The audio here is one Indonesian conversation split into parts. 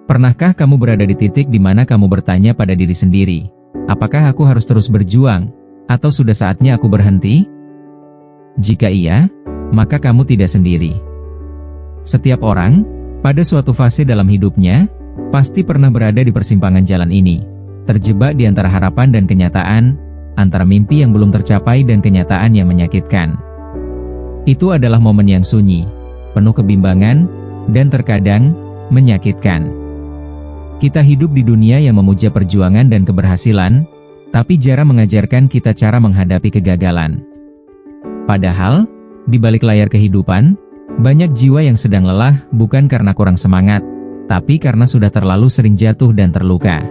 Pernahkah kamu berada di titik di mana kamu bertanya pada diri sendiri, apakah aku harus terus berjuang, atau sudah saatnya aku berhenti? Jika iya, maka kamu tidak sendiri. Setiap orang, pada suatu fase dalam hidupnya, pasti pernah berada di persimpangan jalan ini, terjebak di antara harapan dan kenyataan, antara mimpi yang belum tercapai dan kenyataan yang menyakitkan. Itu adalah momen yang sunyi, penuh kebimbangan, dan terkadang menyakitkan. Kita hidup di dunia yang memuja perjuangan dan keberhasilan, tapi jarang mengajarkan kita cara menghadapi kegagalan. Padahal, di balik layar kehidupan, banyak jiwa yang sedang lelah bukan karena kurang semangat, tapi karena sudah terlalu sering jatuh dan terluka.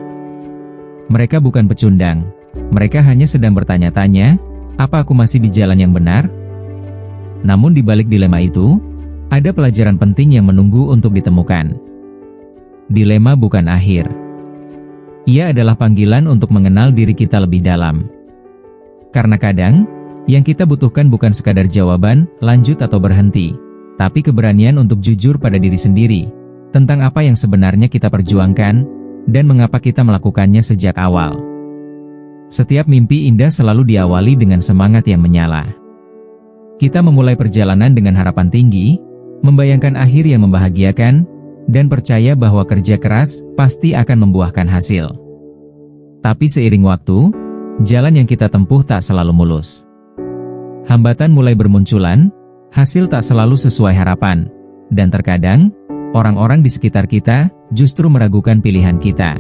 Mereka bukan pecundang, mereka hanya sedang bertanya-tanya, apa aku masih di jalan yang benar? Namun di balik dilema itu, ada pelajaran penting yang menunggu untuk ditemukan. Dilema bukan akhir. Ia adalah panggilan untuk mengenal diri kita lebih dalam. Karena kadang, yang kita butuhkan bukan sekadar jawaban, lanjut atau berhenti, tapi keberanian untuk jujur pada diri sendiri, tentang apa yang sebenarnya kita perjuangkan, dan mengapa kita melakukannya sejak awal. Setiap mimpi indah selalu diawali dengan semangat yang menyala. Kita memulai perjalanan dengan harapan tinggi, membayangkan akhir yang membahagiakan, dan percaya bahwa kerja keras pasti akan membuahkan hasil. Tapi seiring waktu, jalan yang kita tempuh tak selalu mulus. Hambatan mulai bermunculan, hasil tak selalu sesuai harapan, dan terkadang, orang-orang di sekitar kita justru meragukan pilihan kita.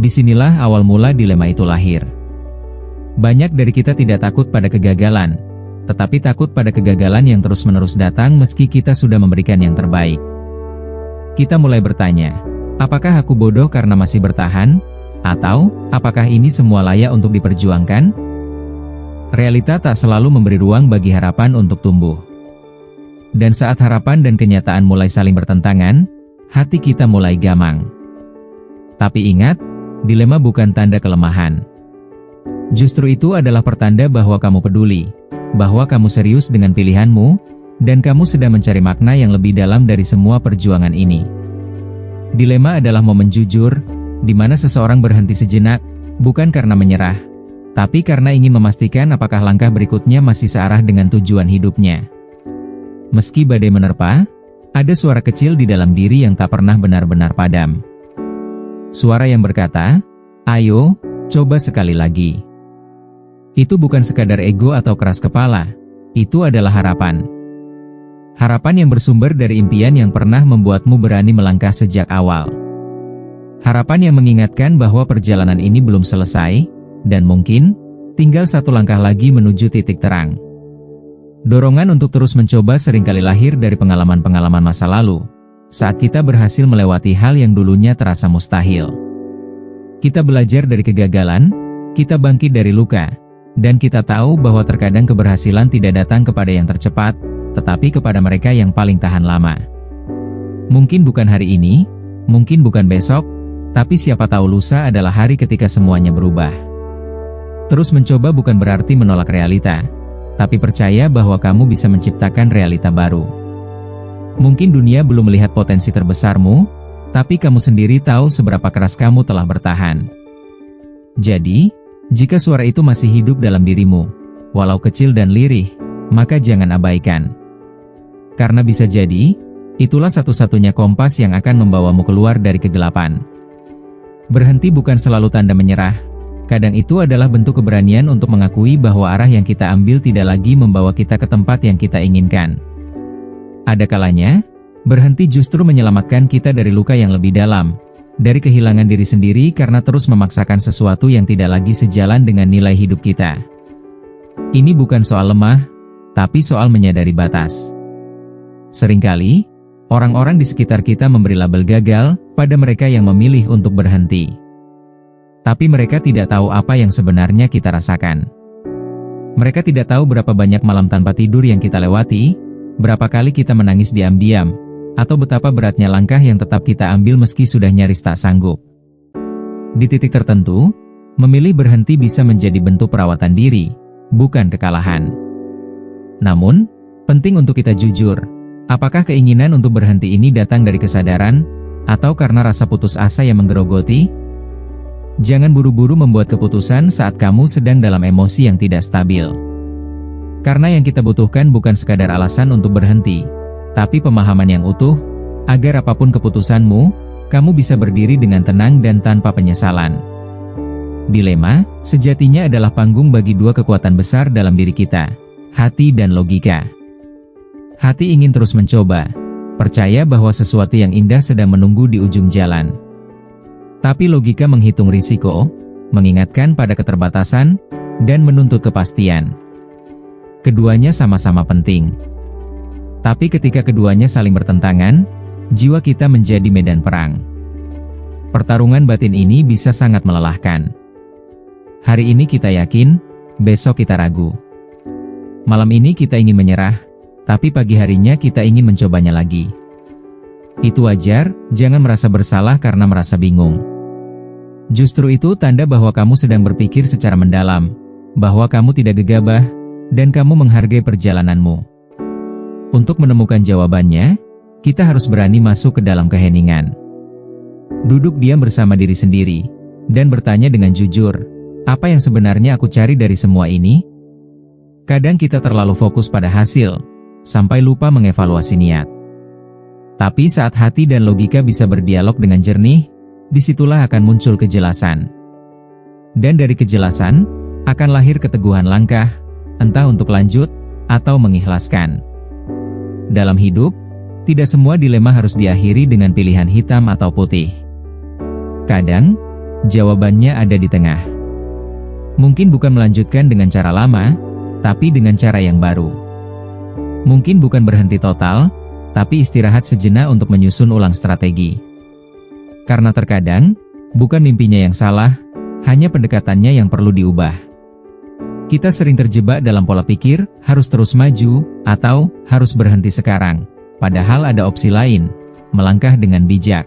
Disinilah awal mula dilema itu lahir. Banyak dari kita tidak takut pada kegagalan, tetapi takut pada kegagalan yang terus-menerus datang meski kita sudah memberikan yang terbaik. Kita mulai bertanya, apakah aku bodoh karena masih bertahan? Atau, apakah ini semua layak untuk diperjuangkan? Realita tak selalu memberi ruang bagi harapan untuk tumbuh. Dan saat harapan dan kenyataan mulai saling bertentangan, hati kita mulai gamang. Tapi ingat, dilema bukan tanda kelemahan. Justru itu adalah pertanda bahwa kamu peduli, bahwa kamu serius dengan pilihanmu, dan kamu sedang mencari makna yang lebih dalam dari semua perjuangan ini. Dilema adalah momen jujur, di mana seseorang berhenti sejenak, bukan karena menyerah, tapi karena ingin memastikan apakah langkah berikutnya masih searah dengan tujuan hidupnya. Meski badai menerpa, ada suara kecil di dalam diri yang tak pernah benar-benar padam. Suara yang berkata, ayo, coba sekali lagi. Itu bukan sekadar ego atau keras kepala, itu adalah harapan. Harapan yang bersumber dari impian yang pernah membuatmu berani melangkah sejak awal. Harapan yang mengingatkan bahwa perjalanan ini belum selesai, dan mungkin, tinggal satu langkah lagi menuju titik terang. Dorongan untuk terus mencoba seringkali lahir dari pengalaman-pengalaman masa lalu, saat kita berhasil melewati hal yang dulunya terasa mustahil. Kita belajar dari kegagalan, kita bangkit dari luka, dan kita tahu bahwa terkadang keberhasilan tidak datang kepada yang tercepat, tetapi kepada mereka yang paling tahan lama. Mungkin bukan hari ini, mungkin bukan besok, tapi siapa tahu lusa adalah hari ketika semuanya berubah. Terus mencoba bukan berarti menolak realita, tapi percaya bahwa kamu bisa menciptakan realita baru. Mungkin dunia belum melihat potensi terbesarmu, tapi kamu sendiri tahu seberapa keras kamu telah bertahan. Jadi, jika suara itu masih hidup dalam dirimu, walau kecil dan lirih, maka jangan abaikan. Karena bisa jadi, itulah satu-satunya kompas yang akan membawamu keluar dari kegelapan. Berhenti bukan selalu tanda menyerah, kadang itu adalah bentuk keberanian untuk mengakui bahwa arah yang kita ambil tidak lagi membawa kita ke tempat yang kita inginkan. Ada kalanya, berhenti justru menyelamatkan kita dari luka yang lebih dalam, dari kehilangan diri sendiri karena terus memaksakan sesuatu yang tidak lagi sejalan dengan nilai hidup kita. Ini bukan soal lemah, tapi soal menyadari batas. Seringkali, orang-orang di sekitar kita memberi label gagal pada mereka yang memilih untuk berhenti. Tapi mereka tidak tahu apa yang sebenarnya kita rasakan. Mereka tidak tahu berapa banyak malam tanpa tidur yang kita lewati, berapa kali kita menangis diam-diam, atau betapa beratnya langkah yang tetap kita ambil meski sudah nyaris tak sanggup. Di titik tertentu, memilih berhenti bisa menjadi bentuk perawatan diri, bukan kekalahan. Namun, penting untuk kita jujur, apakah keinginan untuk berhenti ini datang dari kesadaran, Atau karena rasa putus asa yang menggerogoti? Jangan buru-buru membuat keputusan saat kamu sedang dalam emosi yang tidak stabil. Karena yang kita butuhkan bukan sekadar alasan untuk berhenti, tapi pemahaman yang utuh, agar apapun keputusanmu, kamu bisa berdiri dengan tenang dan tanpa penyesalan. Dilema, sejatinya adalah panggung bagi dua kekuatan besar dalam diri kita, hati dan logika. Hati ingin terus mencoba, percaya bahwa sesuatu yang indah sedang menunggu di ujung jalan. Tapi logika menghitung risiko, mengingatkan pada keterbatasan, dan menuntut kepastian. Keduanya sama-sama penting. Tapi ketika keduanya saling bertentangan, jiwa kita menjadi medan perang. Pertarungan batin ini bisa sangat melelahkan. Hari ini kita yakin, besok kita ragu. Malam ini kita ingin menyerah, tapi pagi harinya kita ingin mencobanya lagi. Itu wajar, jangan merasa bersalah karena merasa bingung. Justru itu tanda bahwa kamu sedang berpikir secara mendalam, bahwa kamu tidak gegabah, dan kamu menghargai perjalananmu. Untuk menemukan jawabannya, kita harus berani masuk ke dalam keheningan. Duduk diam bersama diri sendiri, dan bertanya dengan jujur, apa yang sebenarnya aku cari dari semua ini? Kadang kita terlalu fokus pada hasil, sampai lupa mengevaluasi niat. Tapi saat hati dan logika bisa berdialog dengan jernih, disitulah akan muncul kejelasan. Dan dari kejelasan, akan lahir keteguhan langkah, entah untuk lanjut, atau mengikhlaskan. Dalam hidup, tidak semua dilema harus diakhiri dengan pilihan hitam atau putih. Kadang, jawabannya ada di tengah. Mungkin bukan melanjutkan dengan cara lama, tapi dengan cara yang baru. Mungkin bukan berhenti total, tapi istirahat sejenak untuk menyusun ulang strategi. Karena terkadang, bukan mimpinya yang salah, hanya pendekatannya yang perlu diubah. Kita sering terjebak dalam pola pikir, harus terus maju, atau harus berhenti sekarang. Padahal ada opsi lain, melangkah dengan bijak.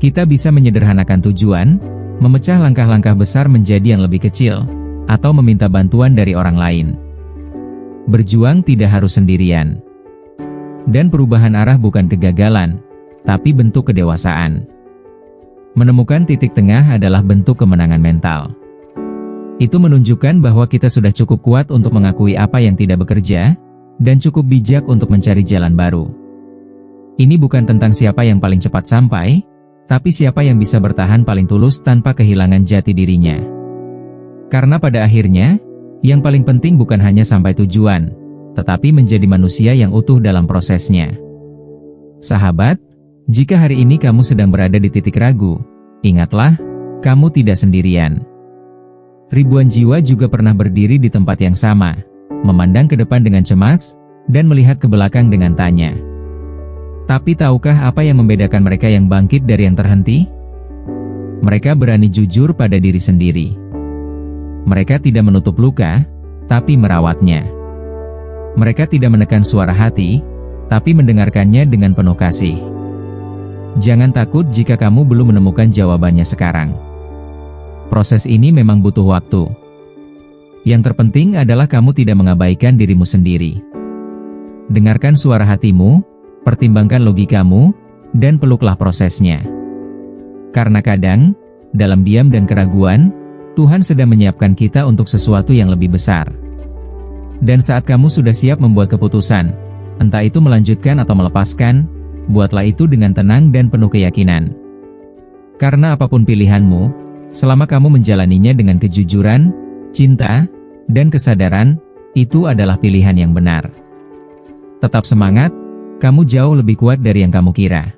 Kita bisa menyederhanakan tujuan, memecah langkah-langkah besar menjadi yang lebih kecil, atau meminta bantuan dari orang lain. Berjuang tidak harus sendirian. Dan perubahan arah bukan kegagalan, tapi bentuk kedewasaan. Menemukan titik tengah adalah bentuk kemenangan mental. Itu menunjukkan bahwa kita sudah cukup kuat untuk mengakui apa yang tidak bekerja, dan cukup bijak untuk mencari jalan baru. Ini bukan tentang siapa yang paling cepat sampai, tapi siapa yang bisa bertahan paling tulus tanpa kehilangan jati dirinya. Karena pada akhirnya, yang paling penting bukan hanya sampai tujuan, tetapi menjadi manusia yang utuh dalam prosesnya. Sahabat, jika hari ini kamu sedang berada di titik ragu, ingatlah, kamu tidak sendirian. Ribuan jiwa juga pernah berdiri di tempat yang sama, memandang ke depan dengan cemas, dan melihat ke belakang dengan tanya. Tapi tahukah apa yang membedakan mereka yang bangkit dari yang terhenti? Mereka berani jujur pada diri sendiri. Mereka tidak menutup luka, tapi merawatnya. Mereka tidak menekan suara hati, tapi mendengarkannya dengan penuh kasih. Jangan takut jika kamu belum menemukan jawabannya sekarang. Proses ini memang butuh waktu. Yang terpenting adalah kamu tidak mengabaikan dirimu sendiri. Dengarkan suara hatimu, pertimbangkan logikamu, dan peluklah prosesnya. Karena kadang, dalam diam dan keraguan, Tuhan sedang menyiapkan kita untuk sesuatu yang lebih besar. Dan saat kamu sudah siap membuat keputusan, entah itu melanjutkan atau melepaskan, buatlah itu dengan tenang dan penuh keyakinan. Karena apapun pilihanmu, selama kamu menjalaninya dengan kejujuran, cinta, dan kesadaran, itu adalah pilihan yang benar. Tetap semangat, kamu jauh lebih kuat dari yang kamu kira.